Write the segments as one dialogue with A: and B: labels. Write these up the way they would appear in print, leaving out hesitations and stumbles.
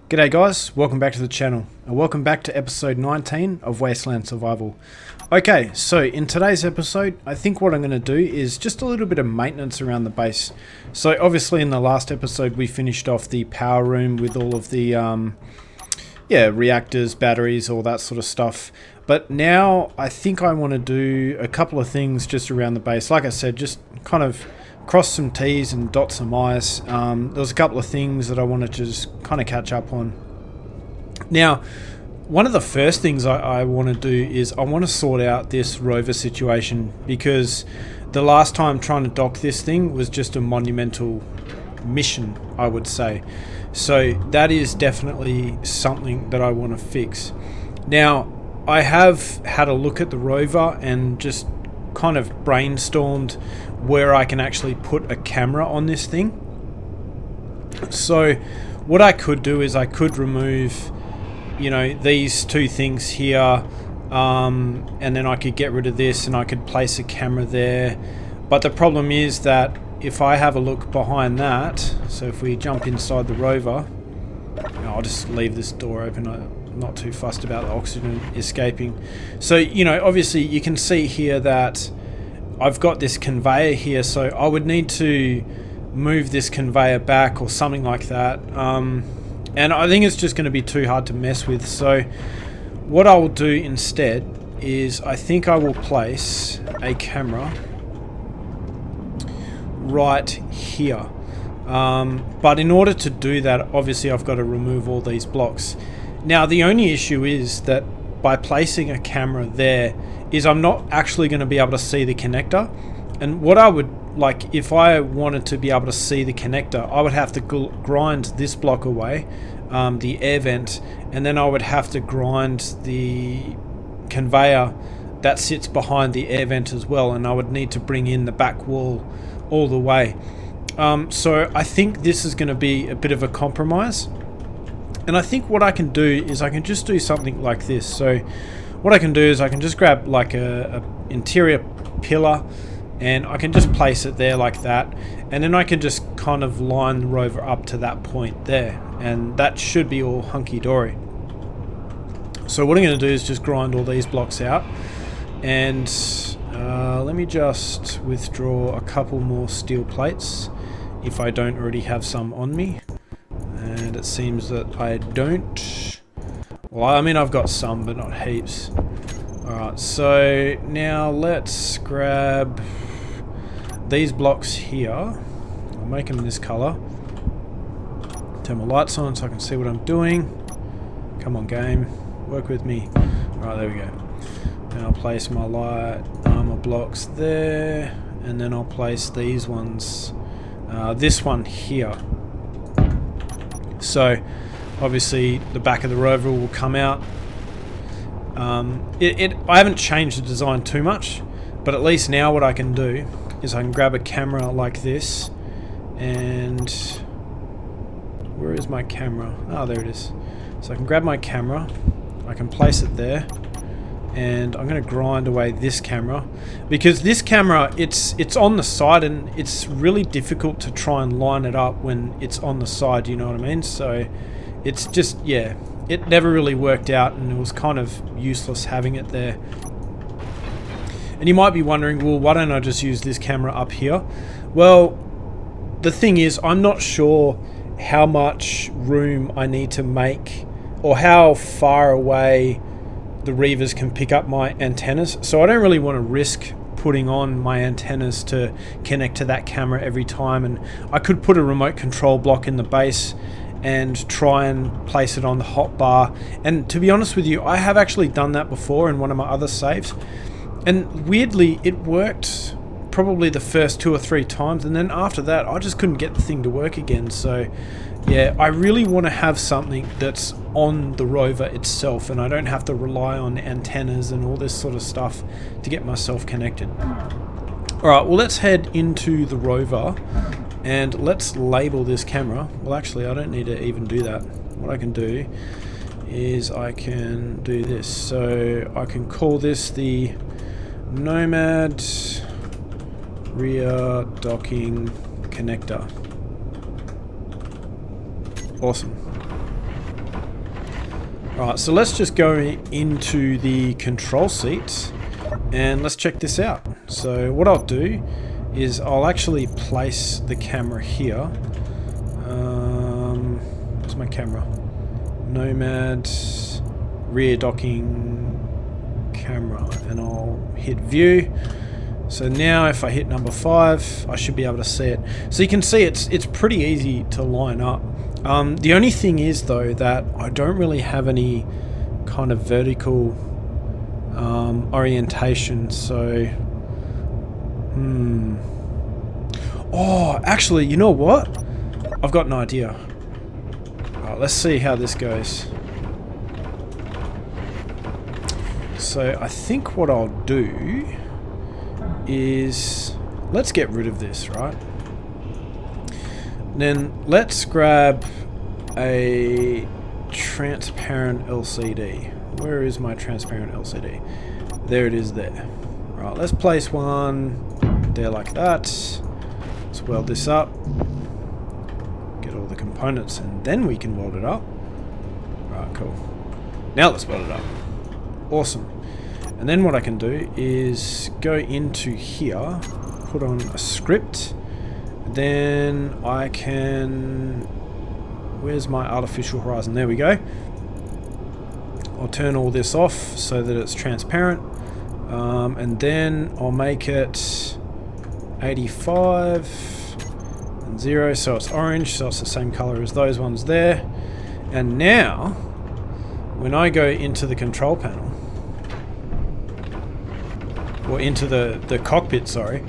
A: G'day guys, welcome back to the channel and welcome back to episode 19 of Wasteland Survival. Okay, so in today's episode, I think what I'm going to do is just a little bit of maintenance around the base. So obviously in the last episode we finished off the power room with all of the reactors, batteries, all that sort of stuff. But now I think I want to do a couple of things just around the base. Like I said, just kind of cross some T's and dot some I's. There's a couple of things that I wanted to just kind of catch up on. Now, one of the first things I want to do is I want to sort out this rover situation, because the last time trying to dock this thing was just a monumental mission, I would say. So that is definitely something that I want to fix. Now, I have had a look at the rover and just kind of brainstormed where I can actually put a camera on this thing. So what I could do is I could remove, you know, these two things here, and then I could get rid of this and I could place a camera there. But the problem is that if I have a look behind that, so if we jump inside the rover, I'll just leave this door open. I'm not too fussed about the oxygen escaping. So, you know, obviously you can see here that I've got this conveyor here, so I would need to move this conveyor back or something like that. And I think it's just going to be too hard to mess with. So what I will do instead is I think I will place a camera right here. But in order to do that, obviously I've got to remove all these blocks. Now the only issue is that by placing a camera there is I'm not actually going to be able to see the connector. And what I would like, if I wanted to be able to see the connector, I would have to grind this block away, the air vent, and then I would have to grind the conveyor that sits behind the air vent as well, and I would need to bring in the back wall all the way. So I think this is going to be a bit of a compromise. And I think what I can do is I can just do something like this. So what I can do is I can just grab like a interior pillar and I can just place it there like that, and then I can just kind of line the rover up to that point there, and that should be all hunky-dory. So what I'm going to do is just grind all these blocks out, and let me just withdraw a couple more steel plates if I don't already have some on me. And it seems that I don't. Well, I mean, I've got some, but not heaps. Alright, so now let's grab these blocks here. I'll make them this color. Turn my lights on so I can see what I'm doing. Come on, game. Work with me. Alright, there we go. And I'll place my light armor blocks there. And then I'll place these ones. This one here. So obviously the back of the rover will come out. I haven't changed the design too much, but at least now what I can do is I can grab a camera like this, and where is my camera? Oh, there it is. So I can grab my camera, I can place it there, and I'm going to grind away this camera, because this camera, it's on the side and it's really difficult to try and line it up when it's on the side, you know what I mean? So it's just, yeah, it never really worked out and it was kind of useless having it there. And you might be wondering, well, why don't I just use this camera up here? Well, the thing is, I'm not sure how much room I need to make or how far away the Reavers can pick up my antennas, so I don't really want to risk putting on my antennas to connect to that camera every time. And I could put a remote control block in the base and try and place it on the hotbar, and to be honest with you, I have actually done that before in one of my other saves, and weirdly it worked probably the first 2 or 3 times, and then after that I just couldn't get the thing to work again. So yeah, I really want to have something that's on the rover itself, and I don't have to rely on antennas and all this sort of stuff to get myself connected. Alright, well, let's head into the rover and let's label this camera. Well, actually I don't need to even do that. What I can do is I can do this. So I can call this the Nomad rear docking connector. Awesome. Alright, so let's just go into the control seat and let's check this out. So what I'll do is I'll actually place the camera here. Where's my camera? Nomad, rear docking camera, and I'll hit view. So now if I hit number 5, I should be able to see it. So you can see it's pretty easy to line up. The only thing is though that I don't really have any kind of vertical orientation, so oh, actually, you know what? I've got an idea. Alright, let's see how this goes. So I think what I'll do is, let's get rid of this, right? Then let's grab a transparent LCD. Where is my transparent LCD? There it is there. Right, let's place one there like that. Let's weld this up. Get all the components and then we can weld it up. Right, cool. Now let's weld it up. Awesome. And then what I can do is go into here, put on a script, then I can, where's my artificial horizon? There we go. I'll turn all this off so that it's transparent, and then I'll make it 85 and 0, so it's orange, so it's the same color as those ones there. And now when I go into the control panel, or into the cockpit, sorry,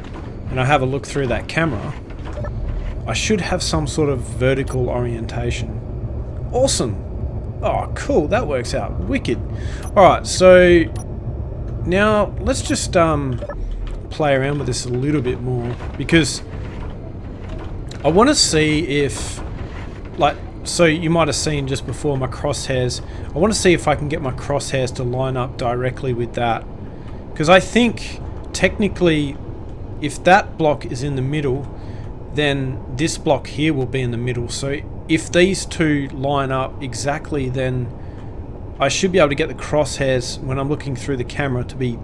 A: and I have a look through that camera, I should have some sort of vertical orientation. Awesome. Oh, cool. That works out. Wicked. Alright, so now let's just play around with this a little bit more, because I want to see if, like, so you might have seen just before my crosshairs, I want to see if I can get my crosshairs to line up directly with that. Because I think, technically, if that block is in the middle, then this block here will be in the middle. So if these two line up exactly, then I should be able to get the crosshairs when I'm looking through the camera to be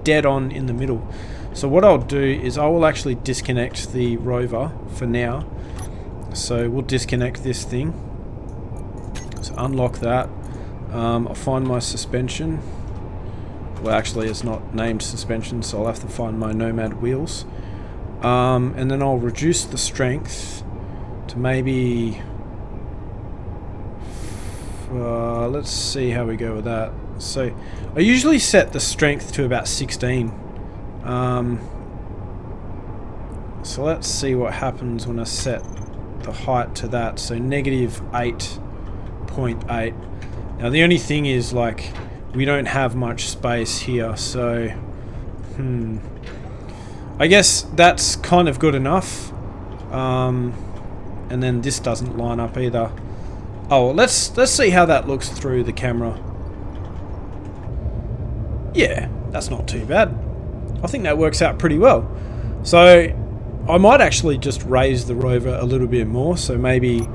A: dead on in the middle. So what I'll do is I will actually disconnect the rover for now. So we'll disconnect this thing. So unlock that. I'll find my suspension. Well, actually it's not named suspension, so I'll have to find my Nomad wheels. And then I'll reduce the strength to maybe, let's see how we go with that. So I usually set the strength to about 16. So let's see what happens when I set the height to that. So negative 8.8. Now the only thing is, like, we don't have much space here, so I guess that's kind of good enough. And then this doesn't line up either. Oh, let's see how that looks through the camera. Yeah, that's not too bad. I think that works out pretty well. So I might actually just raise the rover a little bit more, so maybe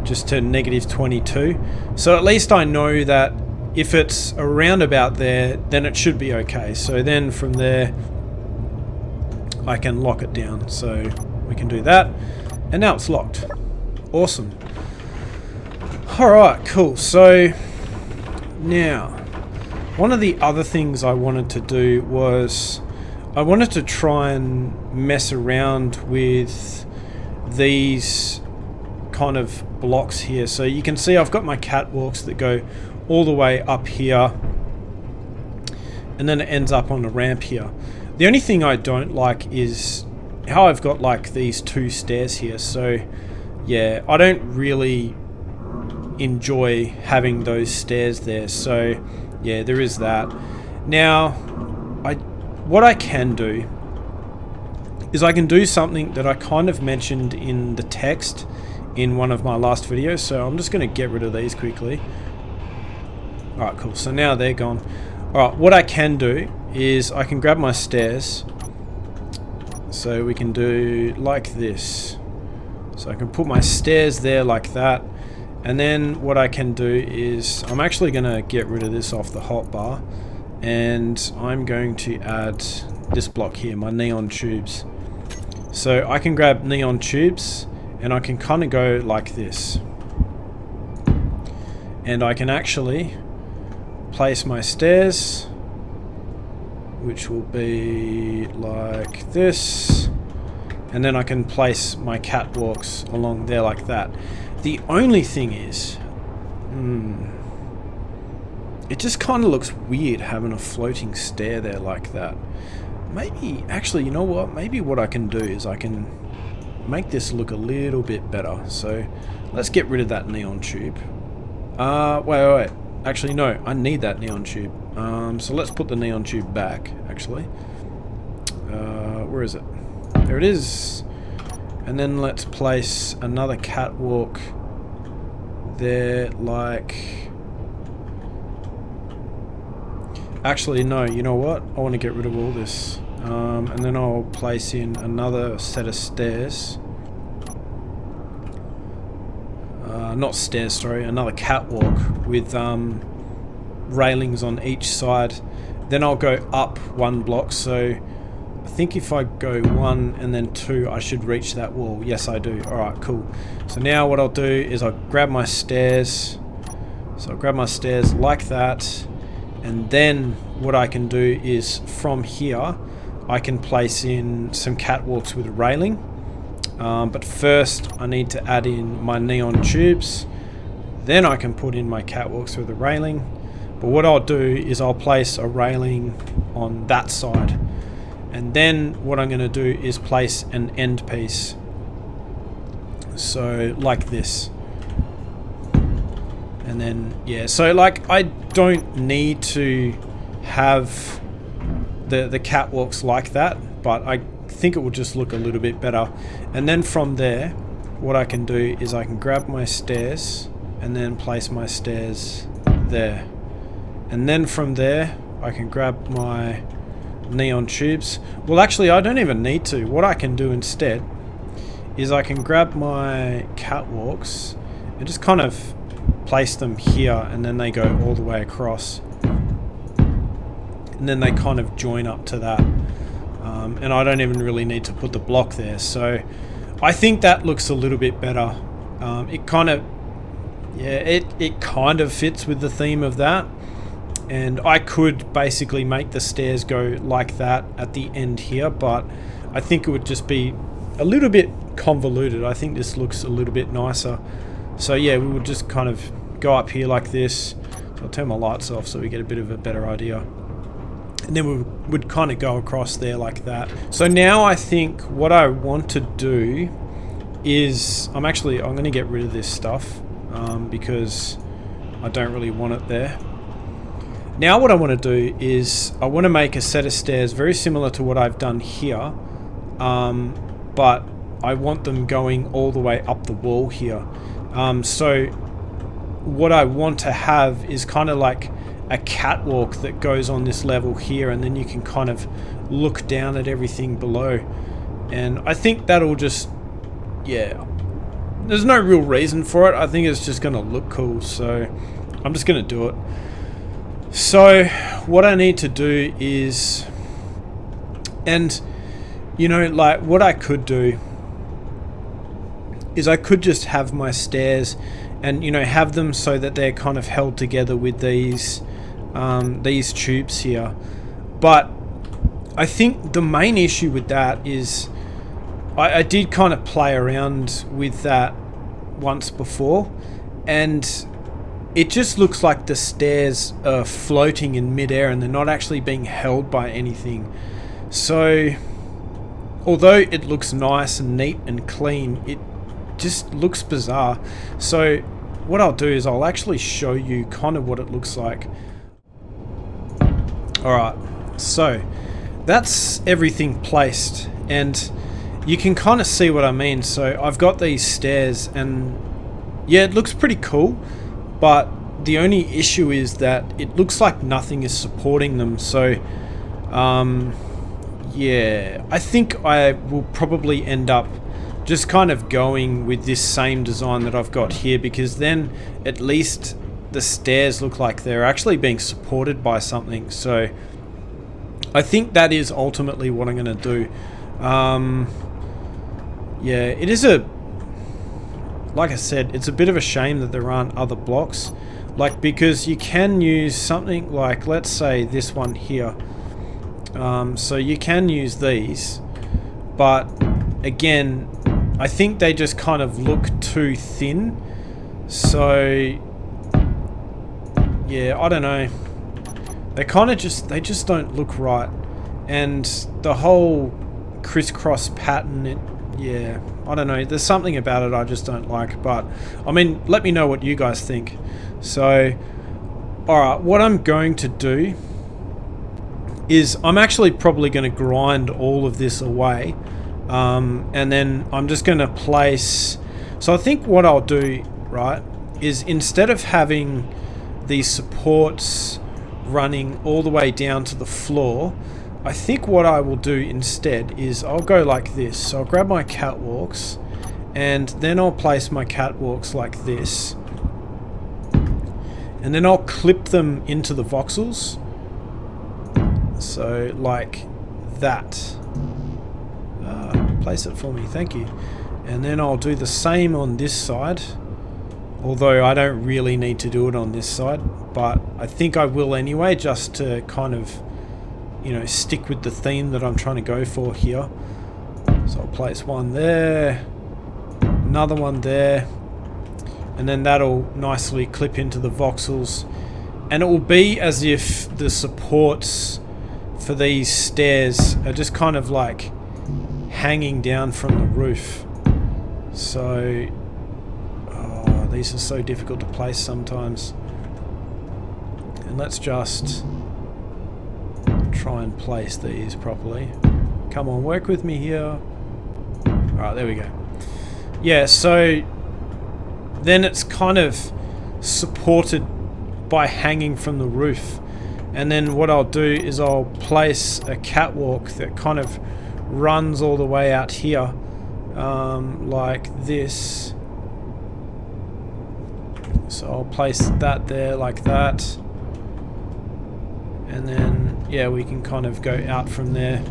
A: just to negative 22. So at least I know that if it's around about there, then it should be okay. So then from there, I can lock it down. So we can do that. And now it's locked. Awesome. Alright, cool. So now, one of the other things I wanted to do was I wanted to try and mess around with these kind of blocks here. So you can see I've got my catwalks that go all the way up here, and then it ends up on a ramp here. The only thing I don't like is how I've got like these two stairs here. So yeah, I don't really enjoy having those stairs there. So yeah, there is that. Now what I can do is I can do something that I kind of mentioned in the text in one of my last videos. So I'm just going to get rid of these quickly. Alright, cool. So now they're gone. Alright, what I can do is I can grab my stairs. So we can do like this. So I can put my stairs there like that. And then what I can do is, I'm actually going to get rid of this off the hotbar, and I'm going to add this block here, my neon tubes. So I can grab neon tubes and I can kind of go like this. And I can actually place my stairs, which will be like this. And then I can place my catwalks along there like that. The only thing is, it just kind of looks weird having a floating stair there like that. Maybe, actually, you know what? Maybe what I can do is I can make this look a little bit better. So let's get rid of that neon tube. Wait. Actually, no, I need that neon tube. So let's put the neon tube back, actually. Where is it? There it is. And then let's place another catwalk there, like... Actually, no, you know what? I want to get rid of all this. And then I'll place in another set of stairs. Not stairs, sorry, another catwalk with railings on each side. Then I'll go up one block, so I think if I go 1 and then 2, I should reach that wall. Yes, I do. Alright, cool. So now what I'll do is I'll grab my stairs. So I'll grab my stairs like that. And then what I can do is from here, I can place in some catwalks with railing. But first, I need to add in my neon tubes. Then I can put in my catwalks with a railing. But what I'll do is I'll place a railing on that side. And then what I'm going to do is place an end piece. So like this. And then, yeah, so like I don't need to have the catwalks like that, but I think it will just look a little bit better. And then from there, what I can do is I can grab my stairs and then place my stairs there. And then from there, I can grab my neon tubes. Well, actually, I don't even need to. What I can do instead is I can grab my catwalks and just kind of place them here, and then they go all the way across. And then they kind of join up to that. And I don't even really need to put the block there. So I think that looks a little bit better. It kind of, yeah, it kind of fits with the theme of that. And I could basically make the stairs go like that at the end here, but I think it would just be a little bit convoluted. I think this looks a little bit nicer. So yeah, we would just kind of go up here like this. So I'll turn my lights off so we get a bit of a better idea. And then we would kind of go across there like that. So now I think what I want to do is, I'm going to get rid of this stuff because I don't really want it there. Now what I want to do is I want to make a set of stairs very similar to what I've done here, but I want them going all the way up the wall here. So what I want to have is kind of like a catwalk that goes on this level here, and then you can kind of look down at everything below. And I think that'll just, yeah, there's no real reason for it. I think it's just going to look cool, so I'm just going to do it. So what I need to do is, and you know, like what I could do is I could just have my stairs and, you know, have them so that they're kind of held together with these tubes here. But I think the main issue with that is I did kind of play around with that once before, and it just looks like the stairs are floating in midair and they're not actually being held by anything. So although it looks nice and neat and clean, it just looks bizarre. So what I'll do is I'll actually show you kind of what it looks like. Alright, so that's everything placed, and you can kind of see what I mean. So I've got these stairs, and yeah, it looks pretty cool, but the only issue is that it looks like nothing is supporting them. So yeah, I think I will probably end up just kind of going with this same design that I've got here, because then at least the stairs look like they're actually being supported by something. So I think that is ultimately what I'm going to do. Yeah, it is like I said, it's a bit of a shame that there aren't other blocks, like, because you can use something like, let's say this one here. So you can use these, but again, I think they just kind of look too thin. So yeah, I don't know. They kind of they just don't look right. And the whole crisscross pattern, yeah, I don't know. There's something about it I just don't like. But I mean, let me know what you guys think. So, alright, what I'm going to do is I'm actually probably going to grind all of this away. And then I'm just going to place... So I think what I'll do, right, is instead of having these supports running all the way down to the floor, I think what I will do instead is I'll go like this. So I'll grab my catwalks, and then I'll place my catwalks like this. And then I'll clip them into the voxels. So like that. Place it for me, thank you. And then I'll do the same on this side, although I don't really need to do it on this side, but I think I will anyway, just to kind of, you know, stick with the theme that I'm trying to go for here. So I'll place one there, another one there, and then that'll nicely clip into the voxels, and it will be as if the supports for these stairs are just kind of like hanging down from the roof. So these are so difficult to place sometimes. And let's just try and place these properly. Come on, work with me here. Alright, there we go. Yeah, so then it's kind of supported by hanging from the roof. And then what I'll do is I'll place a catwalk that kind of runs all the way out here, like this. So I'll place that there like that, and then yeah, we can kind of go out from there.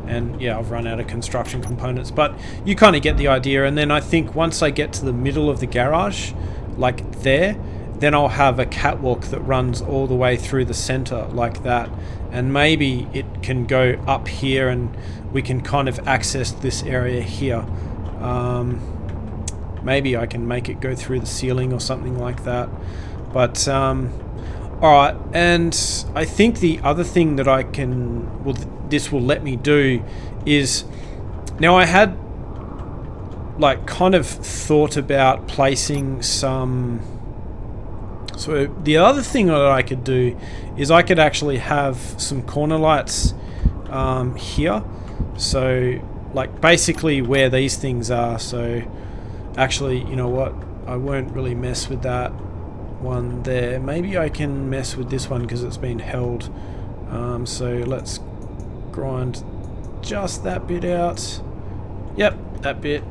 A: And yeah, I've run out of construction components, but you kind of get the idea. And then I think once I get to the middle of the garage, like there, then I'll have a catwalk that runs all the way through the center like that, and maybe it can go up here and we can kind of access this area here. Maybe I can make it go through the ceiling or something like that. But alright, and I think the other thing that I can, well, this will let me do is, now I had like kind of thought about placing some, so the other thing that I could do is I could actually have some corner lights here. So like basically where these things are. So actually, you know what, I won't really mess with that one there. Maybe I can mess with this one because it's been held. So let's grind just that bit out. Yep, that bit.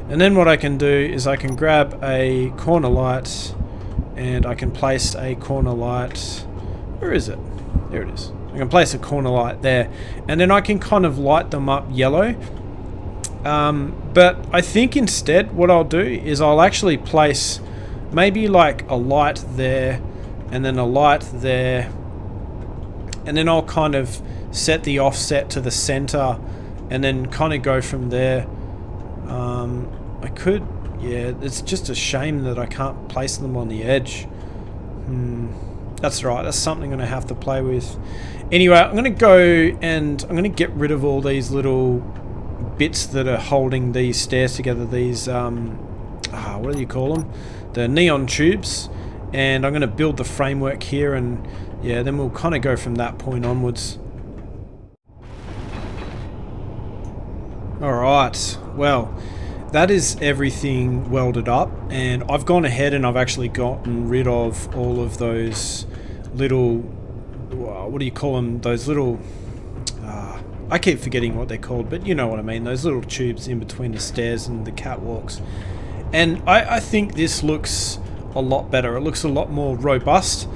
A: And then what I can do is I can grab a corner light, and I can place a corner light. Where is it? There it is. I can place a corner light there, and then I can kind of light them up yellow. But I think instead what I'll do is I'll actually place maybe like a light there, and then a light there, and then I'll kind of set the offset to the center, and then kind of go from there. I could, yeah, it's just a shame that I can't place them on the edge. That's right, that's something I'm going to have to play with. Anyway, I'm going to go and I'm going to get rid of all these little bits that are holding these stairs together, these, what do you call them? The neon tubes. And I'm going to build the framework here, and yeah, then we'll kind of go from that point onwards. Alright, well, that is everything welded up, and I've gone ahead and I've actually gotten rid of all of those little, what do you call them, those little I keep forgetting what they're called, but you know what I mean, those little tubes in between the stairs and the catwalks. And I think this looks a lot better. It looks a lot more robust.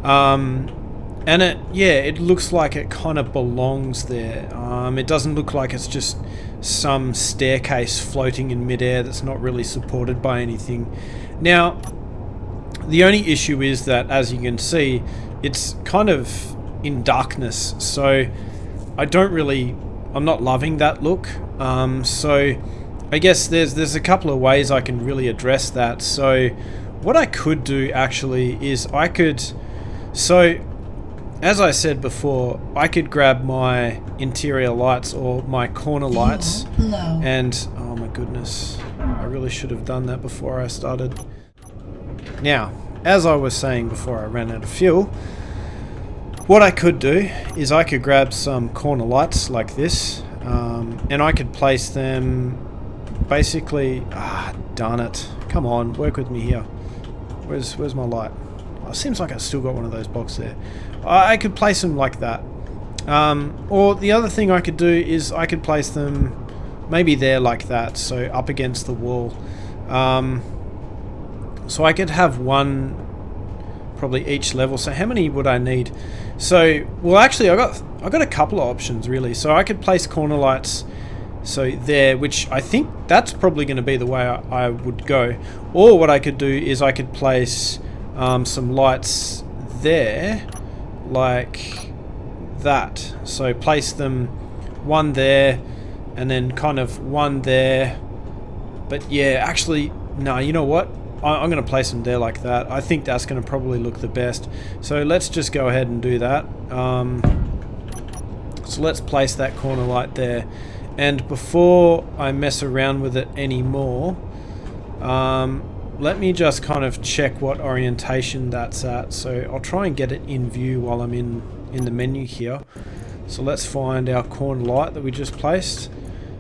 A: And it looks like it kind of belongs there. It doesn't look like it's just some staircase floating in midair that's not really supported by anything. Now, the only issue is that, as you can see, it's kind of in darkness, so I'm not loving that look. So I guess there's a couple of ways I can really address that. So what I could do actually is as I said before, I could grab my interior lights or my corner lights and, oh my goodness, I really should have done that before I started. Now, as I was saying before I ran out of fuel, what I could do is I could grab some corner lights like this, and I could place them basically, darn it, come on, work with me here. Where's my light? Oh, it seems like I've still got one of those boxes there. I could place them like that. Or the other thing I could do is I could place them maybe there like that, so up against the wall. So I could have one probably each level. So how many would I need? So, well, actually I got a couple of options really. So I could place corner lights so there, which I think that's probably going to be the way I would go. Or what I could do is I could place some lights there like that. So place them one there and then kind of one there. But yeah, actually, no, you know what? I'm going to place them there like that. I think that's going to probably look the best. So let's just go ahead and do that. So let's place that corner light there. And before I mess around with it anymore, let me just kind of check what orientation that's at. So I'll try and get it in view while I'm in the menu here. So let's find our corner light that we just placed.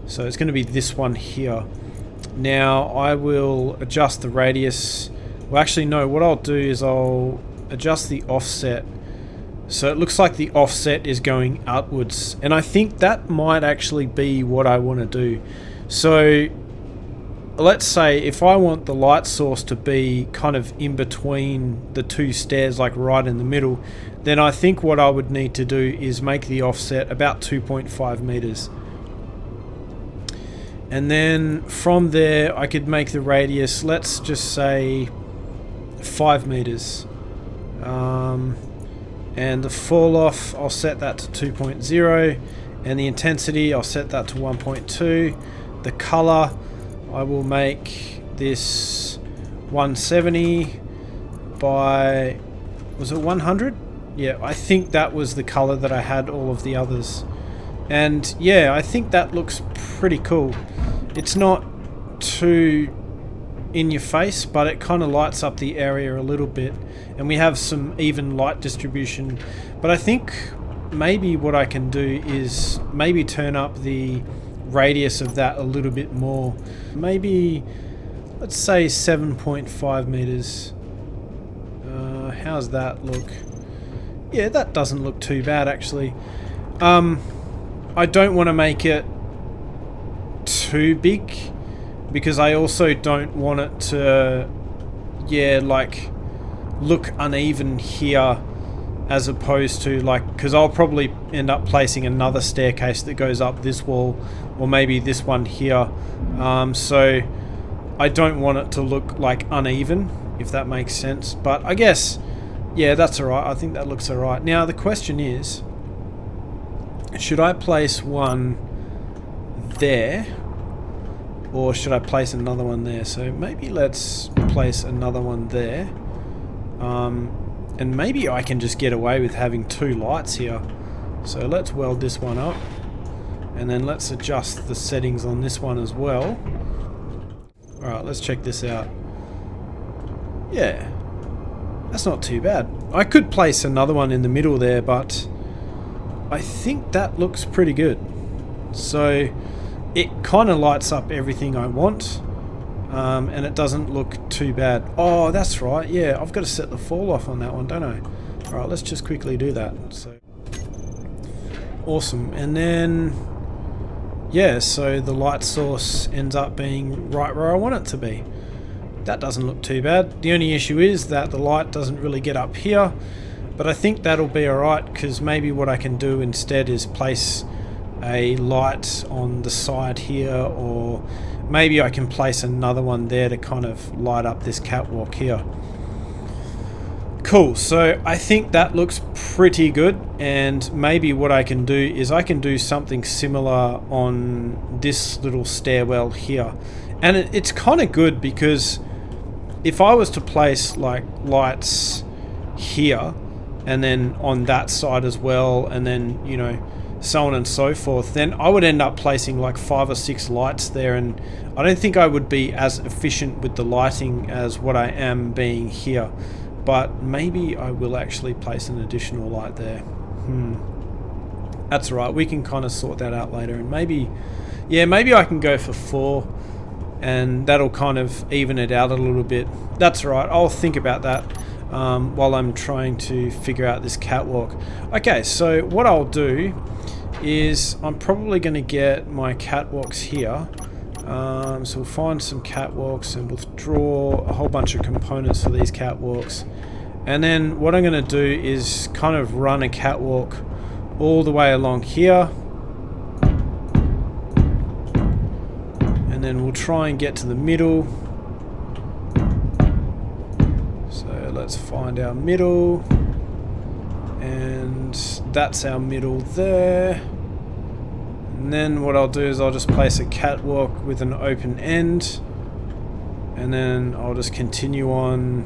A: So it's going to be this one here. Now I will adjust the radius. Well, actually no, what I'll do is I'll adjust the offset. So it looks like the offset is going upwards, and I think that might actually be what I want to do. So let's say if I want the light source to be kind of in between the two stairs, like right in the middle, then I think what I would need to do is make the offset about 2.5 meters. And then from there I could make the radius, let's just say 5 meters. And the fall off, I'll set that to 2.0, and the intensity, I'll set that to 1.2. The color, I will make this 170 by, was it 100? Yeah, I think that was the color that I had all of the others. And yeah, I think that looks pretty cool. It's not too in your face, but it kind of lights up the area a little bit, and we have some even light distribution. But I think maybe what I can do is maybe turn up the radius of that a little bit more. Maybe, let's say 7.5 meters. How's that look? Yeah, that doesn't look too bad actually. I don't want to make it too big, because I also don't want it to, yeah, like look uneven here, as opposed to like, because I'll probably end up placing another staircase that goes up this wall, or maybe this one here. So I don't want it to look like uneven, if that makes sense. But I guess, yeah, that's alright. I think that looks alright. Now the question is, should I place one there, or should I place another one there? So maybe let's place another one there. And maybe I can just get away with having two lights here. So let's weld this one up, and then let's adjust the settings on this one as well. Alright, let's check this out. Yeah, that's not too bad. I could place another one in the middle there, but I think that looks pretty good. So it kind of lights up everything I want, and it doesn't look too bad. Oh, that's right, yeah, I've got to set the fall off on that one, don't I? Alright, let's just quickly do that. So, awesome. And then, yeah, so the light source ends up being right where I want it to be. That doesn't look too bad. The only issue is that the light doesn't really get up here, but I think that'll be alright, because maybe what I can do instead is place a light on the side here, or maybe I can place another one there to kind of light up this catwalk here. Cool, so I think that looks pretty good, and maybe what I can do is I can do something similar on this little stairwell here. And it's kind of good, because if I was to place like lights here and then on that side as well, and then, you know, so on and so forth, then I would end up placing like 5 or 6 lights there, and I don't think I would be as efficient with the lighting as what I am being here. But maybe I will actually place an additional light there. That's right, we can kind of sort that out later, and maybe, yeah, maybe I can go for 4, and that'll kind of even it out a little bit. That's right, I'll think about that while I'm trying to figure out this catwalk. Okay, so what I'll do is I'm probably going to get my catwalks here. So we'll find some catwalks and we'll draw a whole bunch of components for these catwalks. And then what I'm going to do is kind of run a catwalk all the way along here. And then we'll try and get to the middle. So let's find our middle. And that's our middle there. And then what I'll do is I'll just place a catwalk with an open end, and then I'll just continue on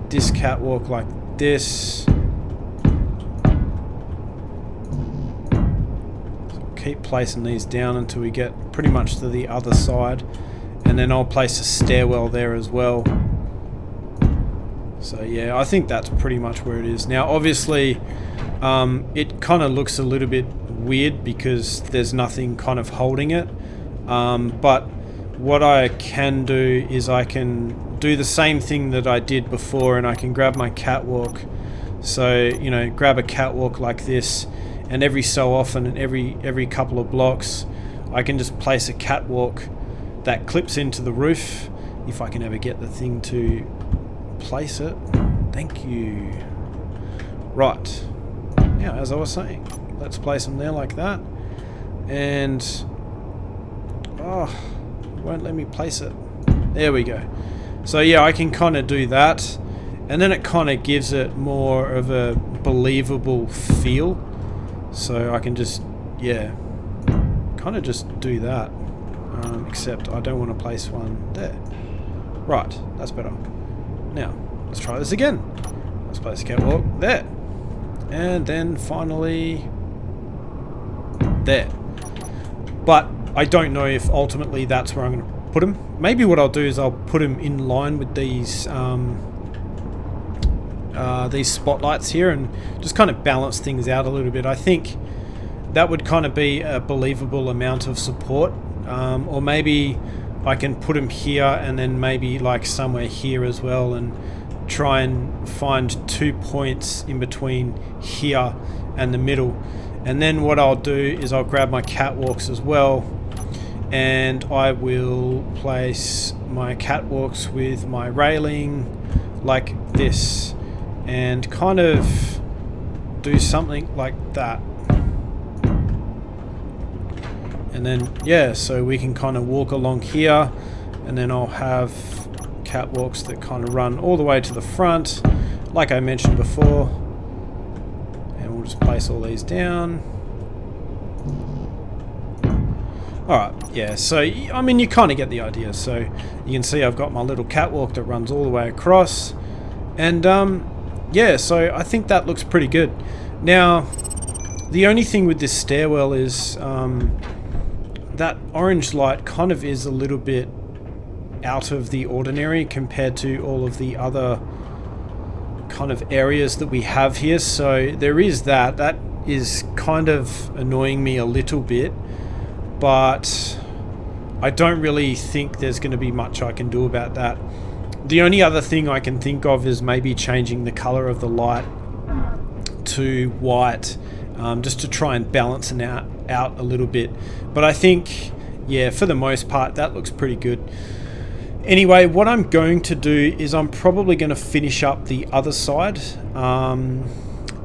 A: this catwalk like this. So I'll keep placing these down until we get pretty much to the other side, and then I'll place a stairwell there as well. So yeah, I think that's pretty much where it is. Now obviously it kind of looks a little bit weird because there's nothing kind of holding it, but what I can do is I can do the same thing that I did before, and I can grab my catwalk. So, you know, grab a catwalk like this, and every so often, and every couple of blocks, I can just place a catwalk that clips into the roof, if I can ever get the thing to place it. Thank you. Right, yeah, as I was saying, let's place them there like that. And it won't let me place it. There we go. So yeah, I can kind of do that, and then it kind of gives it more of a believable feel. So I can just, yeah, kind of just do that, except I don't want to place one there. Right, that's better. Now let's try this again. Let's place a catwalk there, and then finally there. But I don't know if ultimately that's where I'm going to put them. Maybe what I'll do is I'll put them in line with these spotlights here, and just kind of balance things out a little bit. I think that would kind of be a believable amount of support, or maybe I can put them here and then maybe like somewhere here as well, and try and find 2 points in between here and the middle. And then what I'll do is I'll grab my catwalks as well, and I will place my catwalks with my railing like this, and kind of do something like that. And then, yeah, so we can kind of walk along here, and then I'll have catwalks that kind of run all the way to the front, like I mentioned before. And we'll just place all these down. Alright, yeah, so, I mean, you kind of get the idea. So, you can see I've got my little catwalk that runs all the way across. And, yeah, so I think that looks pretty good. Now, the only thing with this stairwell is that orange light kind of is a little bit out of the ordinary compared to all of the other kind of areas that we have here. So there is that is kind of annoying me a little bit, but I don't really think there's going to be much I can do about that. The only other thing I can think of is maybe changing the color of the light to white just to try and balance it out a little bit. But I think, yeah, for the most part, that looks pretty good. Anyway, what I'm going to do is I'm probably going to finish up the other side.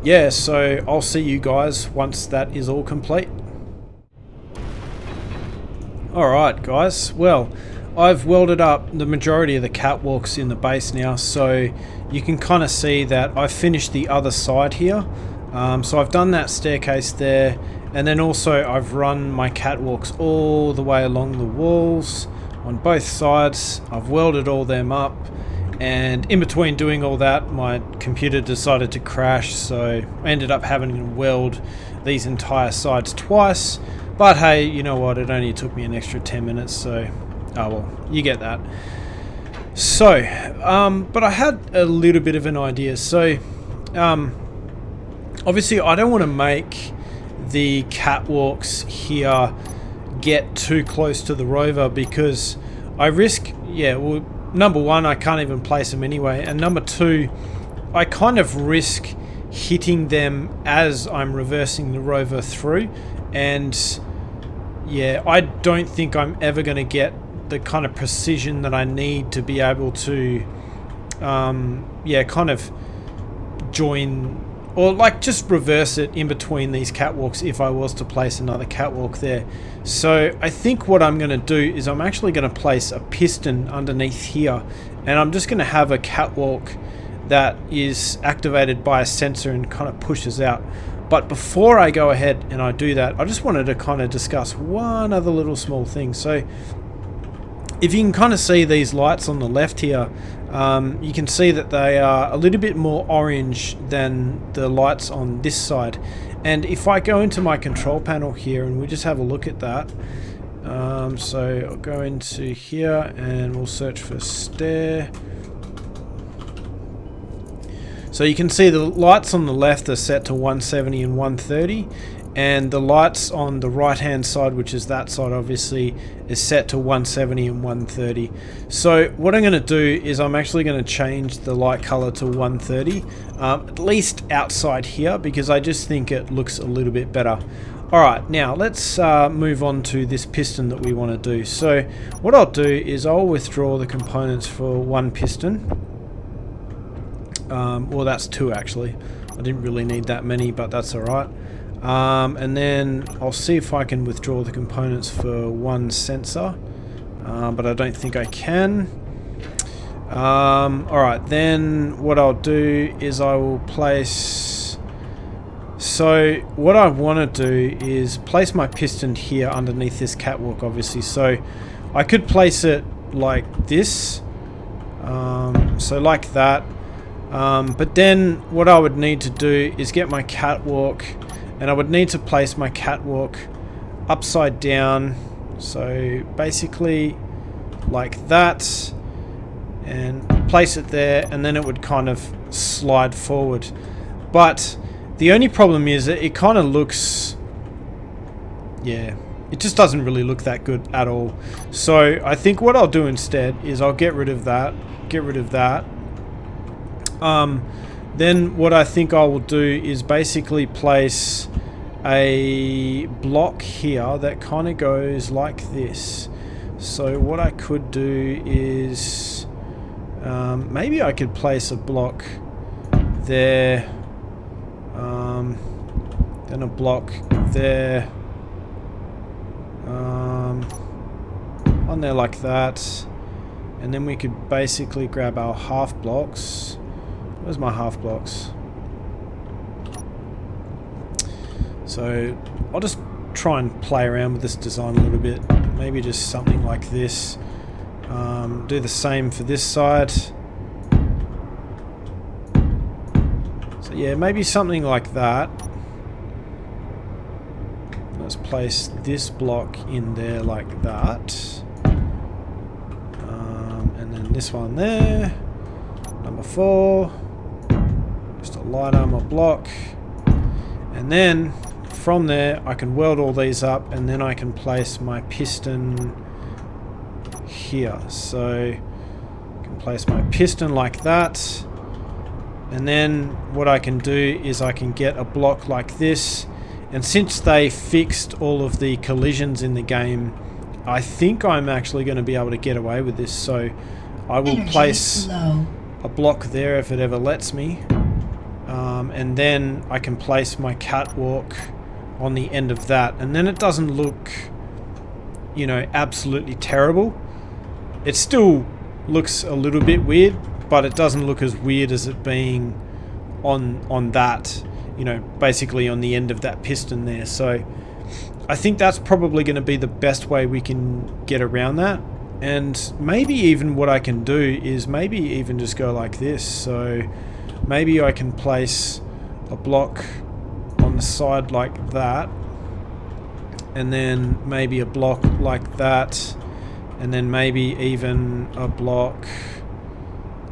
A: Yeah, so I'll see you guys once that is all complete. Alright guys, well, I've welded up the majority of the catwalks in the base now, so you can kind of see that I've finished the other side here. So I've done that staircase there, and then also I've run my catwalks all the way along the walls on both sides. I've welded all them up, and in between doing all that, my computer decided to crash, so I ended up having to weld these entire sides twice. But hey, you know what, it only took me an extra 10 minutes, so oh well, you get that. So, but I had a little bit of an idea. So, obviously I don't want to make the catwalks here get too close to the rover, because I risk, yeah, well, number one, I can't even place them anyway, and number two, I kind of risk hitting them as I'm reversing the rover through, and yeah, I don't think I'm ever going to get the kind of precision that I need to be able to yeah, kind of join, or like just reverse it in between these catwalks if I was to place another catwalk there. So I think what I'm going to do is I'm actually going to place a piston underneath here, and I'm just going to have a catwalk that is activated by a sensor and kind of pushes out. But before I go ahead and I do that, I just wanted to kind of discuss one other little small thing. So if you can kind of see these lights on the left here, you can see that they are a little bit more orange than the lights on this side. And if I go into my control panel here and we just have a look at that, so I'll go into here and we'll search for stair. So you can see the lights on the left are set to 170 and 130, and the lights on the right hand side, which is that side obviously, is set to 170 and 130. So what I'm going to do is I'm actually going to change the light color to 130, at least outside here, because I just think it looks a little bit better. Alright, now let's move on to this piston that we want to do. So what I'll do is I'll withdraw the components for one piston. Well, that's two actually. I didn't really need that many, but that's alright. And then I'll see if I can withdraw the components for one sensor, but I don't think I can. Alright, then what I'll do is I will place... So what I want to do is place my piston here underneath this catwalk obviously. So I could place it like this, so like that. But then what I would need to do is get my catwalk, and I would need to place my catwalk upside down, so basically like that, and place it there, and then it would kind of slide forward. But the only problem is that it kind of looks, yeah, it just doesn't really look that good at all. So I think what I'll do instead is I'll get rid of that, then what I think I will do is basically place a block here that kind of goes like this. So what I could do is maybe I could place a block there, then a block there, on there like that, and then we could basically grab our half blocks. Where's my half blocks? So I'll just try and play around with this design a little bit. Maybe just something like this. Do the same for this side. So yeah, maybe something like that. Let's place this block in there like that. And then this one there. Number 4. Just a light armor block, and then from there I can weld all these up, and then I can place my piston here. So I can place my piston like that, and then what I can do is I can get a block like this, And since they fixed all of the collisions in the game, I think I'm actually going to be able to get away with this. So I will place a block there if it ever lets me. And then I can place my catwalk on the end of that. And then it doesn't look, you know, absolutely terrible. It still looks a little bit weird, but it doesn't look as weird as it being on that, you know, basically on the end of that piston there. So I think that's probably going to be the best way we can get around that. And maybe even what I can do is maybe even just go like this. So maybe I can place a block on the side like that, and then maybe a block like that, and then maybe even a block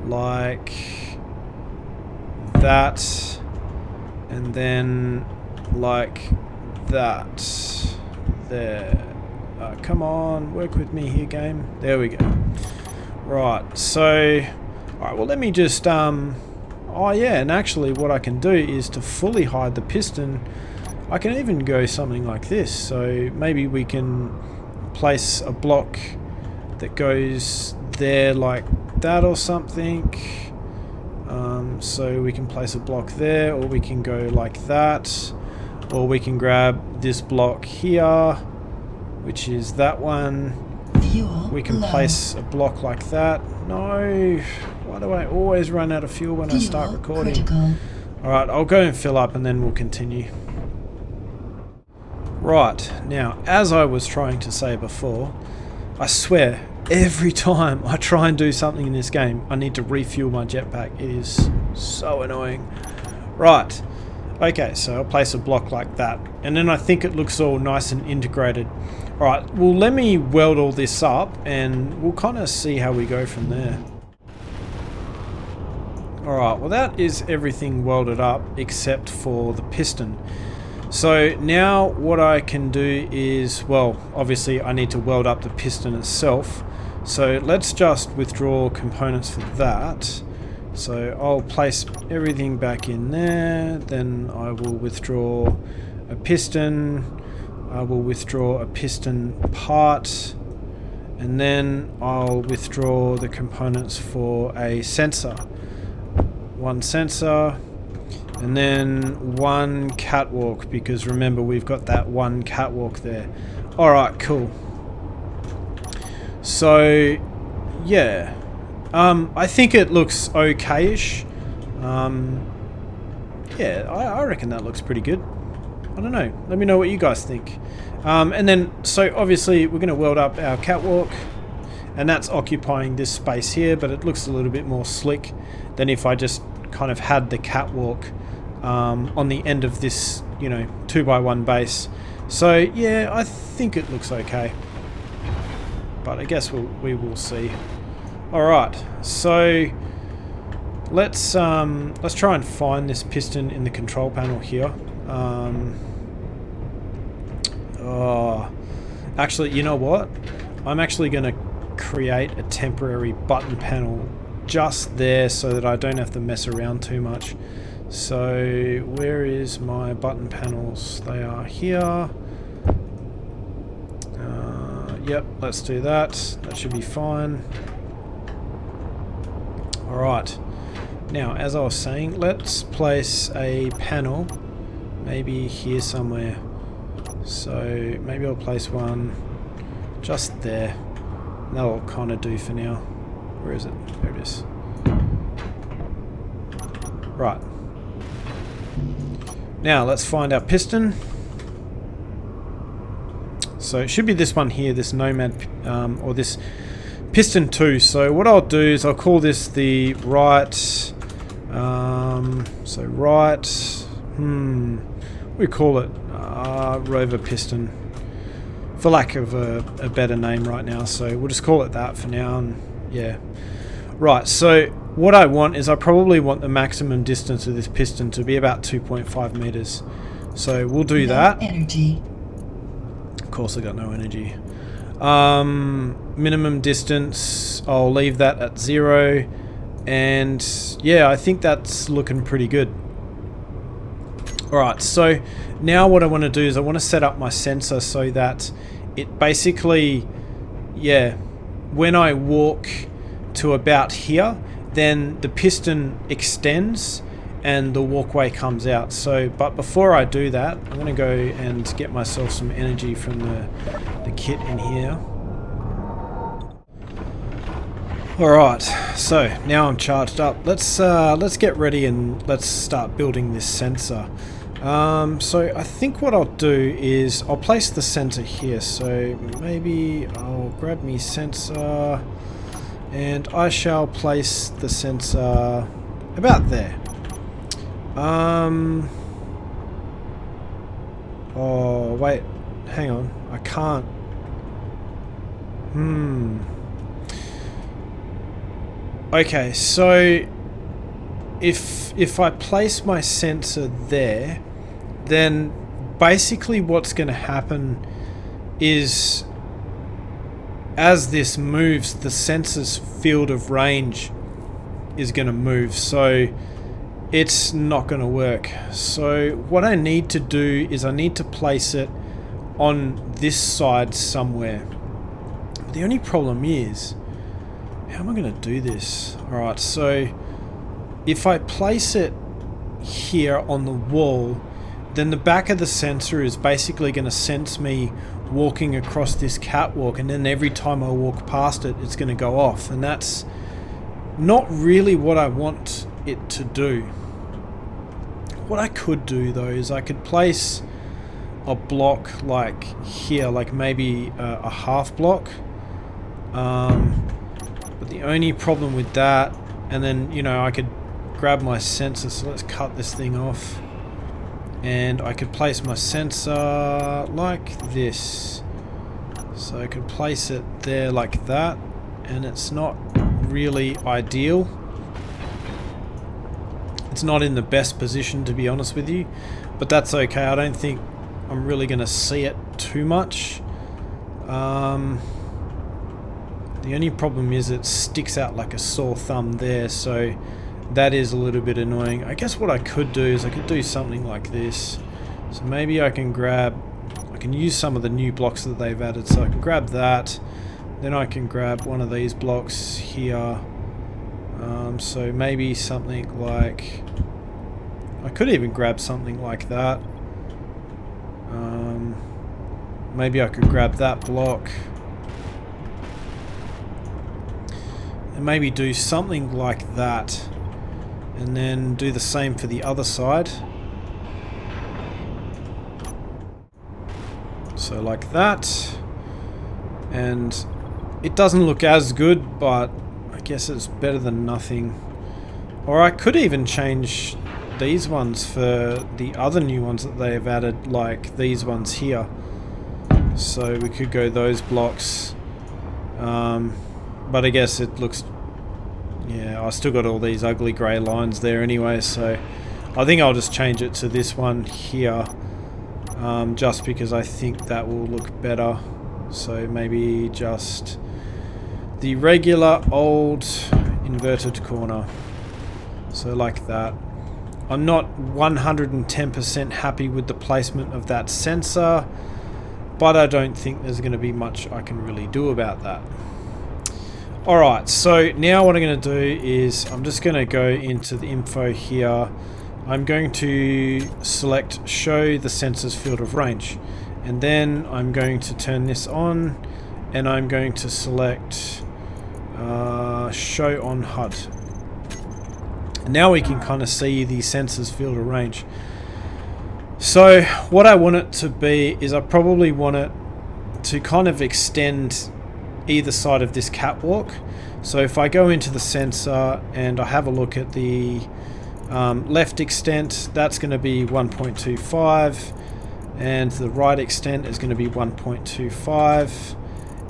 A: like that, and then like that. There. Come on, work with me here, game. There we go. Right, so alright, well let me just oh yeah, and actually what I can do is to fully hide the piston, I can even go something like this. So maybe we can place a block that goes there like that or something. So we can place a block there, or we can go like that, or we can grab this block here, which is that one. We can place a block like that. No, why do I always run out of fuel when I start recording? Alright, I'll go and fill up and then we'll continue. Right, now as I was trying to say before, I swear every time I try and do something in this game, I need to refuel my jetpack. It is so annoying. Right, okay, so I'll place a block like that, and then I think it looks all nice and integrated. Alright, well let me weld all this up and we'll kind of see how we go from there. Alright, well that is everything welded up except for the piston. So now what I can do is, well, obviously I need to weld up the piston itself. So let's just withdraw components for that. So I'll place everything back in there, then I will withdraw a piston, I will withdraw a piston part, and then I'll withdraw the components for a sensor. One sensor, and then one catwalk, because remember we've got that one catwalk there. Alright, cool. So yeah, I think it looks okay-ish. Yeah, I reckon that looks pretty good. I don't know, let me know what you guys think. And then, so obviously we're going to weld up our catwalk, and that's occupying this space here, but it looks a little bit more slick than if I just kind of had the catwalk on the end of this, you know, 2x1 base. So yeah, I think it looks okay, but I guess we will see. Alright, so let's try and find this piston in the control panel here. Oh, actually, you know what? I'm actually going to create a temporary button panel just there so that I don't have to mess around too much. So where is my button panels? They are here. Yep, let's do that. That should be fine. Alright, now as I was saying, let's place a panel maybe here somewhere. So maybe I'll place one just there. That'll kind of do for now. Where is it? There it is. Right. Now let's find our piston. So it should be this one here, this Nomad, or this piston 2. So what I'll do is I'll call this the right, so right, we call it rover piston, for lack of a better name right now. So we'll just call it that for now, and yeah. Right, so what I want is I probably want the maximum distance of this piston to be about 2.5 meters. So we'll do that. Energy. Of course I got no energy. Minimum distance, I'll leave that at 0. And yeah, I think that's looking pretty good. Alright, so now what I want to do is I want to set up my sensor so that it basically, yeah, when I walk to about here, then the piston extends and the walkway comes out. So, but before I do that, I'm going to go and get myself some energy from the kit in here. Alright, so now I'm charged up. Let's get ready and let's start building this sensor. So I think what I'll do is I'll place the sensor here. So maybe I'll grab me sensor and I shall place the sensor about there. Oh wait, hang on, I can't. Okay, so if I place my sensor there, then basically what's going to happen is as this moves, the sensor's field of range is going to move, so it's not going to work. So what I need to do is I need to place it on this side somewhere. The only problem is, how am I going to do this? Alright, so if I place it here on the wall, then the back of the sensor is basically going to sense me walking across this catwalk, and then every time I walk past it, it's going to go off, and that's not really what I want it to do. What I could do though is I could place a block like here, like maybe a half block, but the only problem with that, and then, you know, I could grab my sensor, so let's cut this thing off, and I could place my sensor like this. So I could place it there like that, and it's not really ideal. It's not in the best position, to be honest with you, but that's okay. I don't think I'm really going to see it too much. The only problem is it sticks out like a sore thumb there, so that is a little bit annoying. I guess what I could do is I could do something like this. So maybe I can use some of the new blocks that they've added, so I can grab that, then I can grab one of these blocks here. So maybe something like, I could even grab something like that. Maybe I could grab that block and maybe do something like that, and then do the same for the other side. So like that, and it doesn't look as good, but I guess it's better than nothing. Or I could even change these ones for the other new ones that they have added, like these ones here. So we could go those blocks, but I guess it looks, yeah, I still got all these ugly grey lines there anyway, so I think I'll just change it to this one here, just because I think that will look better. So maybe just the regular old inverted corner, so like that. I'm not 110% happy with the placement of that sensor, but I don't think there's going to be much I can really do about that. Alright, so now what I'm going to do is I'm just going to go into the info here. I'm going to select show the sensor's field of range, and then I'm going to turn this on, and I'm going to select show on HUD. And now we can kind of see the sensor's field of range. So what I want it to be is I probably want it to kind of extend either side of this catwalk. So if I go into the sensor and I have a look at the left extent, that's going to be 1.25, and the right extent is going to be 1.25,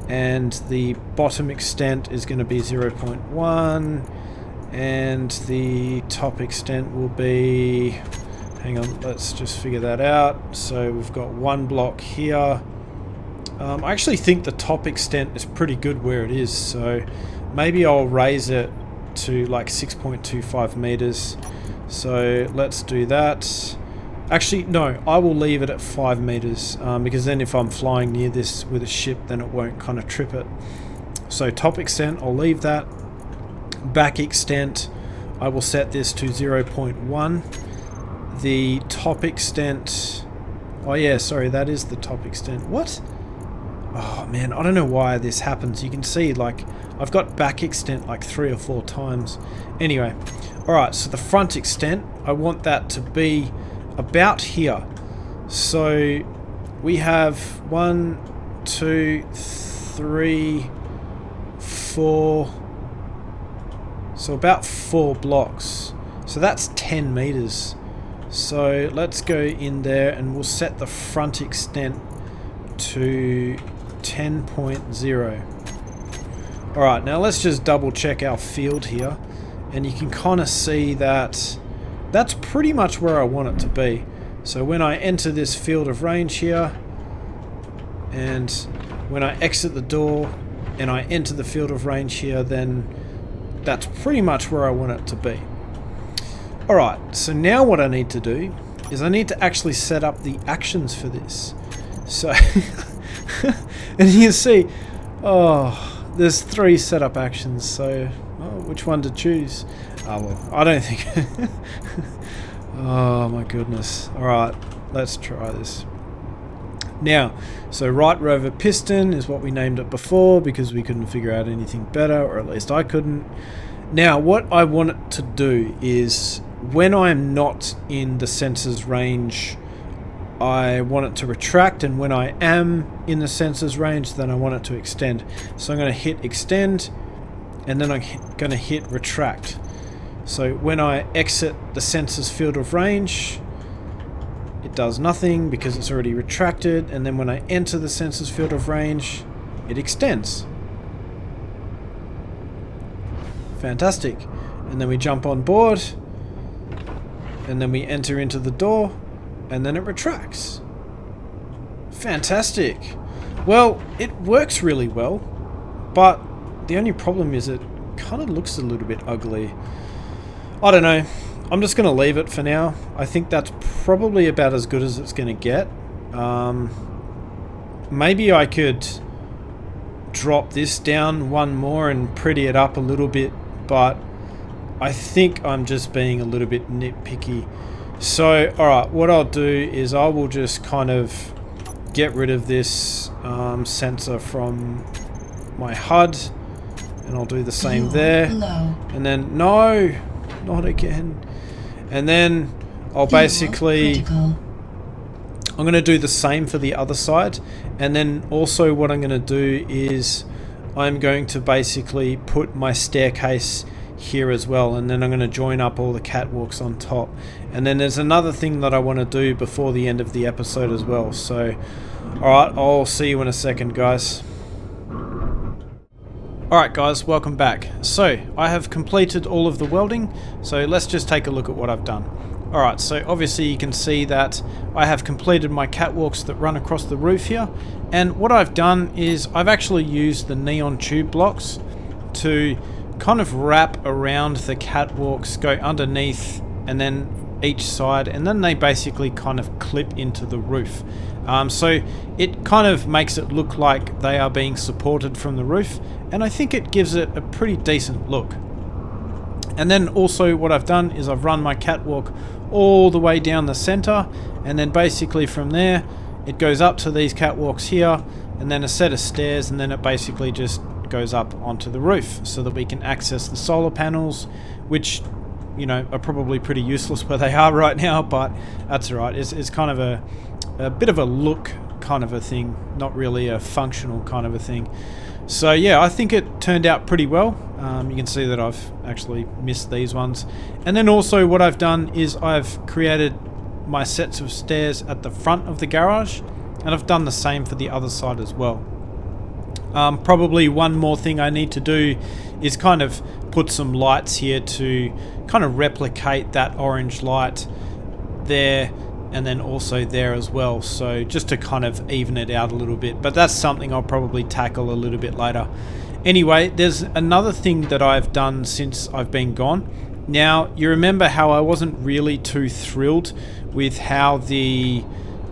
A: and the bottom extent is going to be 0.1, and the top extent will be, hang on, let's just figure that out. So we've got one block here. I actually think the top extent is pretty good where it is, so maybe I'll raise it to like 6.25 meters. So let's do that. Actually, no, I will leave it at 5 meters because then if I'm flying near this with a ship, then it won't kind of trip it. So top extent, I'll leave that. Back extent, I will set this to 0.1. The top extent... Oh yeah, sorry, that is the top extent. What? Oh man, I don't know why this happens. You can see, like, I've got back extent like 3 or 4 times. Anyway, alright, so the front extent, I want that to be about here. So we have 1, 2, 3, 4. So about 4 blocks. So that's 10 meters. So let's go in there and we'll set the front extent to 10.0. Alright, now let's just double check our field here. And you can kind of see that that's pretty much where I want it to be. So when I enter this field of range here, and when I exit the door and I enter the field of range here, then that's pretty much where I want it to be. Alright, so now what I need to do is I need to actually set up the actions for this. So, and you can see, oh, there's 3 setup actions, so which one to choose? Oh, well, I don't think... Oh my goodness. Alright, let's try this. Now, so right rover piston is what we named it before because we couldn't figure out anything better, or at least I couldn't. Now, what I want it to do is, when I'm not in the sensor's range, I want it to retract, and when I am in the sensor's range, then I want it to extend. So I'm going to hit extend, and then I'm going to hit retract. So when I exit the sensor's field of range, it does nothing because it's already retracted, and then when I enter the sensor's field of range, it extends. Fantastic. And then we jump on board, and then we enter into the door, and then it retracts. Fantastic. Well, it works really well, but the only problem is it kind of looks a little bit ugly. I don't know. I'm just going to leave it for now. I think that's probably about as good as it's going to get. Maybe I could drop this down one more and pretty it up a little bit, but I think I'm just being a little bit nitpicky. So, alright, what I'll do is I will just kind of get rid of this sensor from my HUD, and I'll do the same there. And then, no, not again. And then I'll basically, I'm going to do the same for the other side. And then also what I'm going to do is I'm going to basically put my staircase here as well, and then I'm going to join up all the catwalks on top. And then there's another thing that I want to do before the end of the episode as well. So alright, I'll see you in a second, guys. Alright guys, welcome back. So I have completed all of the welding, so let's just take a look at what I've done. Alright, so obviously you can see that I have completed my catwalks that run across the roof here, and what I've done is I've actually used the neon tube blocks to kind of wrap around the catwalks, go underneath and then each side, and then they basically kind of clip into the roof. So it kind of makes it look like they are being supported from the roof, and I think it gives it a pretty decent look. And then also what I've done is I've run my catwalk all the way down the center, and then basically from there it goes up to these catwalks here, and then a set of stairs, and then it basically just goes up onto the roof so that we can access the solar panels, which, you know, are probably pretty useless where they are right now, but that's alright. It's kind of a bit of a look kind of a thing, not really a functional kind of a thing. So yeah, I think it turned out pretty well. You can see that I've actually missed these ones. And then also what I've done is I've created my sets of stairs at the front of the garage, and I've done the same for the other side as well. Probably one more thing I need to do is kind of put some lights here to kind of replicate that orange light there, and then also there as well, so just to kind of even it out a little bit, but that's something I'll probably tackle a little bit later. Anyway, there's another thing that I've done since I've been gone, Now, you remember how I wasn't really too thrilled with how the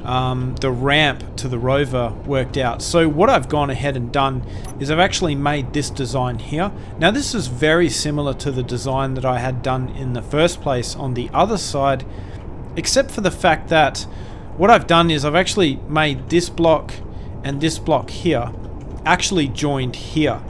A: ramp to the rover worked out. So what I've gone ahead and done is I've actually made this design here. Now this is very similar to the design that I had done in the first place on the other side, except for the fact that what I've done is I've actually made this block and this block here actually joined here.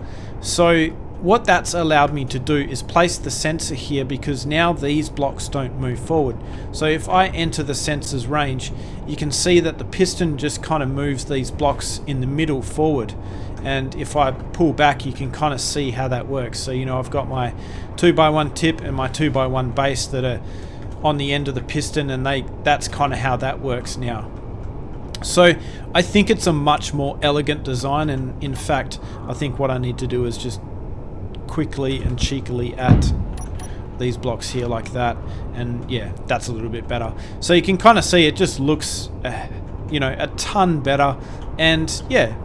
A: So what that's allowed me to do is place the sensor here, because now these blocks don't move forward. So if I enter the sensor's range, you can see that the piston just kind of moves these blocks in the middle forward. And if I pull back, you can kind of see how that works. So, you know, I've got my 2x1 tip and my 2x1 base that are on the end of the piston, and that's kind of how that works now. So I think it's a much more elegant design, and in fact, I think what I need to do is just quickly and cheekily at these blocks here like that, and yeah, that's a little bit better. So you can kind of see it just looks you know, a ton better. And yeah,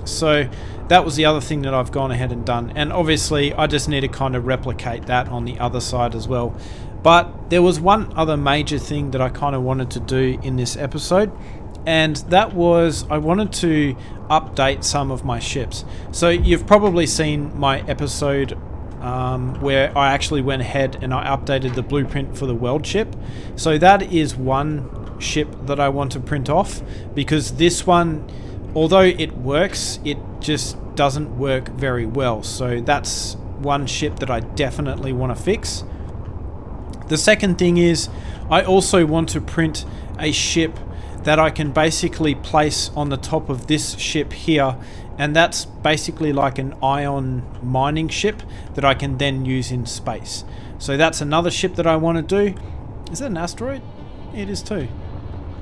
A: so that was the other thing that I've gone ahead and done, and obviously I just need to kind of replicate that on the other side as well. But there was one other major thing that I kind of wanted to do in this episode, and that was I wanted to update some of my ships. So you've probably seen my episode where I actually went ahead and I updated the blueprint for the weld ship. So that is one ship that I want to print off, because this one, although it works, it just doesn't work very well. So that's one ship that I definitely want to fix. The second thing is I also want to print a ship that I can basically place on the top of this ship here, and that's basically like an ion mining ship that I can then use in space. So that's another ship that I want to do. Is that an asteroid? It is too.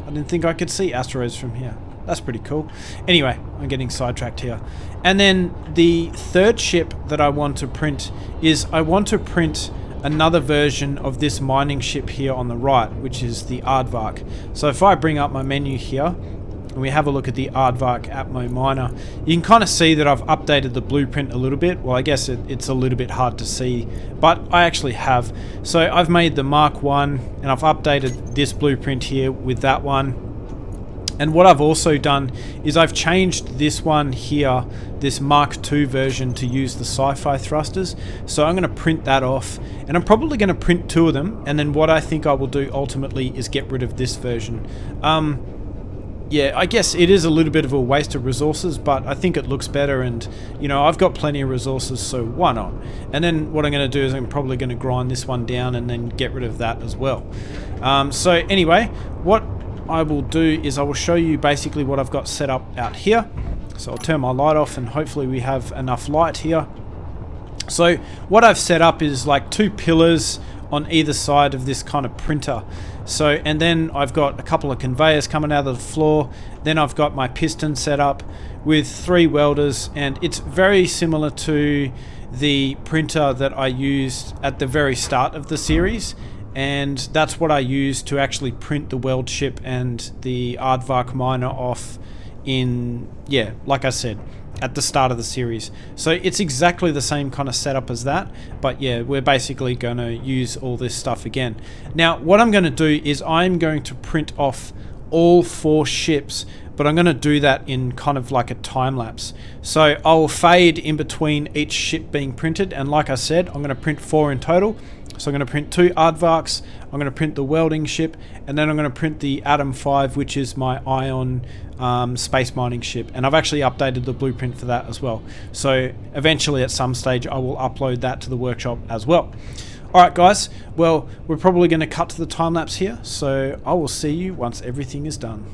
A: I didn't think I could see asteroids from here. That's pretty cool. Anyway, I'm getting sidetracked here. And then the third ship that I want to print is I want to print another version of this mining ship here on the right, which is the Aardvark. So if I bring up my menu here and we have a look at the Aardvark Atmo miner, you can kind of see that I've updated the blueprint a little bit. Well, I guess it's a little bit hard to see, but I actually have. So I've made the Mark 1 and I've updated this blueprint here with that one. And what I've also done is I've changed this one here, this Mark II version, to use the sci-fi thrusters. So I'm going to print that off, and I'm probably going to print 2 of them, and then what I think I will do ultimately is get rid of this version. Yeah, I guess it is a little bit of a waste of resources, but I think it looks better, and you know, I've got plenty of resources, so why not? And then what I'm going to do is I'm probably going to grind this one down and then get rid of that as well. So anyway, what I will do is I will show you basically what I've got set up out here. So I'll turn my light off and hopefully we have enough light here. So what I've set up is like 2 pillars on either side of this kind of printer. So, and then I've got a couple of conveyors coming out of the floor. Then I've got my piston set up with 3 welders, and it's very similar to the printer that I used at the very start of the series. And that's what I used to actually print the weld ship and the Aardvark miner off in, yeah, like I said, at the start of the series. So it's exactly the same kind of setup as that, but yeah, we're basically going to use all this stuff again. Now, what I'm going to do is I'm going to print off all 4 ships, but I'm going to do that in kind of like a time lapse. So I'll fade in between each ship being printed, and like I said, I'm going to print 4 in total. So I'm going to print 2 Aardvarks, I'm going to print the welding ship, and then I'm going to print the Atom 5, which is my ion space mining ship. And I've actually updated the blueprint for that as well. So eventually at some stage I will upload that to the workshop as well. Alright guys, well, we're probably going to cut to the time lapse here, so I will see you once everything is done.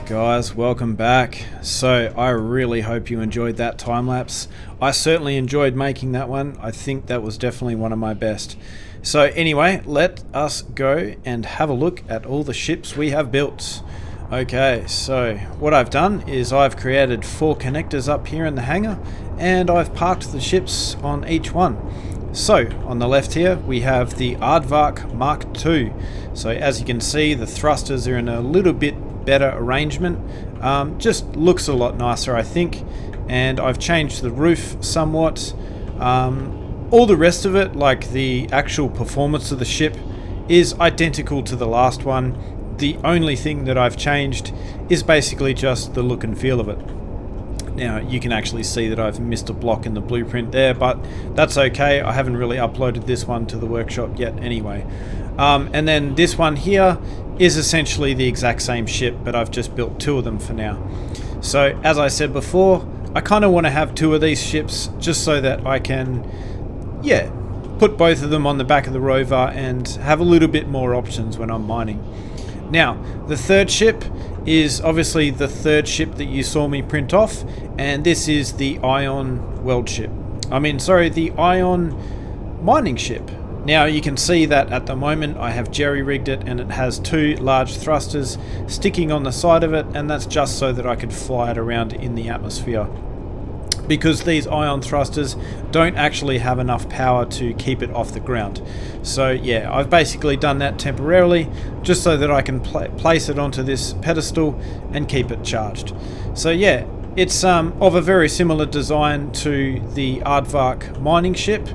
A: Guys, welcome back. So I really hope you enjoyed that time lapse. I certainly enjoyed making that one. I think that was definitely one of my best. So anyway, let us go and have a look at all the ships we have built. Okay, so what I've done is I've created 4 connectors up here in the hangar, and I've parked the ships on each one. So on the left here we have the Aardvark Mark II. So as you can see, the thrusters are in a little bit better arrangement. Just looks a lot nicer, I think, and I've changed the roof somewhat. All the rest of it, like the actual performance of the ship, is identical to the last one. The only thing that I've changed is basically just the look and feel of it. Now you can actually see that I've missed a block in the blueprint there, but that's okay. I haven't really uploaded this one to the workshop yet anyway. And then this one here is essentially the exact same ship, but I've just built 2 of them for now. So as I said before, I kind of want to have 2 of these ships just so that I can, put both of them on the back of the rover and have a little bit more options when I'm mining. Now, the third ship is obviously the third ship that you saw me print off, and this is the Ion weld ship. The Ion mining ship. Now you can see that at the moment I have jerry-rigged it, and it has 2 large thrusters sticking on the side of it, and that's just so that I could fly it around in the atmosphere, because these ion thrusters don't actually have enough power to keep it off the ground. So yeah, I've basically done that temporarily just so that I can place it onto this pedestal and keep it charged. So yeah, it's of a very similar design to the Aardvark mining ship,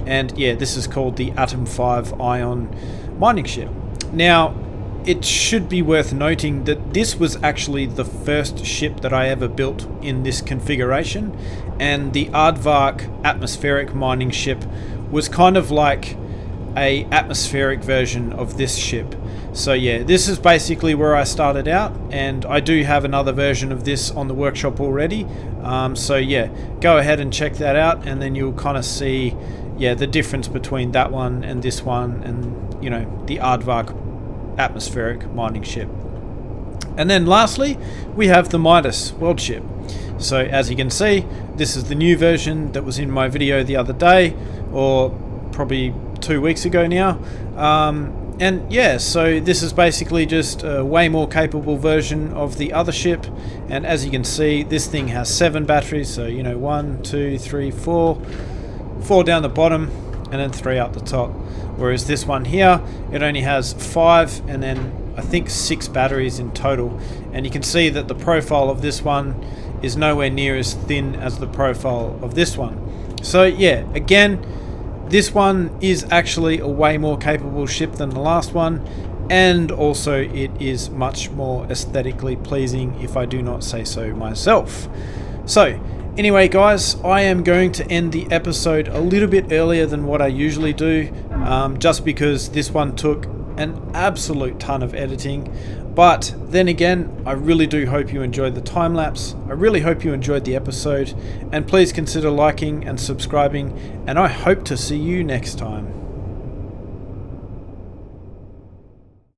A: and yeah, this is called the Atom 5 Ion mining ship. Now, it should be worth noting that this was actually the first ship that I ever built in this configuration, and the Aardvark atmospheric mining ship was kind of like a atmospheric version of this ship. So yeah, this is basically where I started out, and I do have another version of this on the workshop already. So yeah, go ahead and check that out, and then you'll kind of see the difference between that one and this one, and the Aardvark atmospheric mining ship. And then lastly, we have the Midas weld ship. So as you can see, this is the new version that was in my video the other day, or probably 2 weeks ago now. And yeah, so this is basically just a way more capable version of the other ship, and as you can see, this thing has 7 batteries, so 1, 2, 3, 4 down the bottom, and then 3 up the top. Whereas this one here, it only has 5, and then I think 6 batteries in total. And you can see that the profile of this one is nowhere near as thin as the profile of this one. So yeah, again, this one is actually a way more capable ship than the last one, and also it is much more aesthetically pleasing, if I do not say so myself. So anyway guys, I am going to end the episode a little bit earlier than what I usually do, just because this one took an absolute ton of editing. But then again, I really do hope you enjoyed the time lapse. I really hope you enjoyed the episode, and please consider liking and subscribing, and I hope to see you next time.